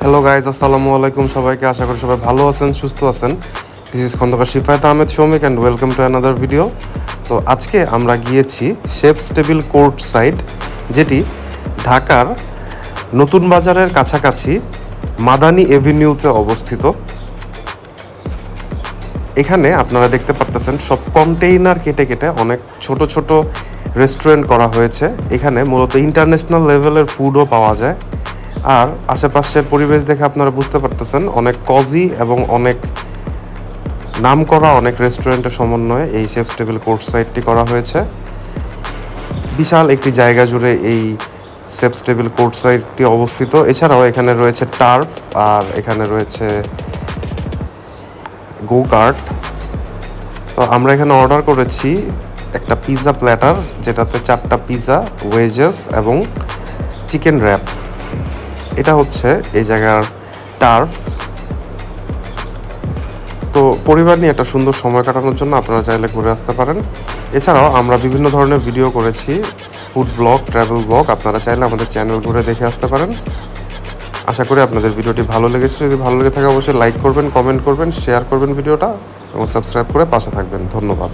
Hello guys, আসসালামু আলাইকুম সবাইকে। আশা করি সবাই ভালো আছেন, সুস্থ আছেন। This is Khandakar Shifayet Ahmed Shoumik and welcome to another video. তো আজকে আমরা গিয়েছি শেফস টেবিল কোর্ট সাইড, যেটি ঢাকার নতুন বাজারের কাছাকাছি মাদানী এভিনিউতে অবস্থিত। এখানে আপনারা দেখতে পারতেছেন সব কন্টেইনার কেটে কেটে অনেক ছোট ছোট রেস্টুরেন্ট করা হয়েছে। এখানে মূলত ইন্টারন্যাশনাল লেভেলের ফুডও পাওয়া যায়। আর আশেপাশের পরিবেশ দেখে আপনারা বুঝতে পারতেছেন অনেক কজি এবং অনেক নামকরা অনেক রেস্টুরেন্টের সমন্বয়ে এই শেফস টেবিল কোর্ট সাইডটি করা হয়েছে। বিশাল একটি জায়গা জুড়ে এই শেফস টেবিল কোর্ট সাইডটি অবস্থিত। এছাড়াও এখানে রয়েছে টার্ফ, আর এখানে রয়েছে গো কার্ট। তো আমরা এখানে অর্ডার করেছি একটা পিৎজা প্ল্যাটার, যেটাতে 4টা পিৎজা, ওয়েজেস এবং চিকেন র্যাপ। এটা হচ্ছে এই জায়গার টার্ফ। তো পরিবার নিয়ে একটা সুন্দর সময় কাটানোর জন্য আপনারা চাইলে ঘুরে আসতে পারেন। এছাড়াও আমরা বিভিন্ন ধরনের ভিডিও করেছি, ফুড ব্লগ, ট্রাভেল ব্লগ। আপনারা চাইলে আমাদের চ্যানেল ঘুরে দেখে আসতে পারেন। আশা করি আপনাদের ভিডিওটি ভালো লেগেছে। যদি ভালো লেগে থাকে অবশ্যই লাইক করবেন, কমেন্ট করবেন, শেয়ার করবেন ভিডিওটা এবং সাবস্ক্রাইব করে পাশে থাকবেন। ধন্যবাদ।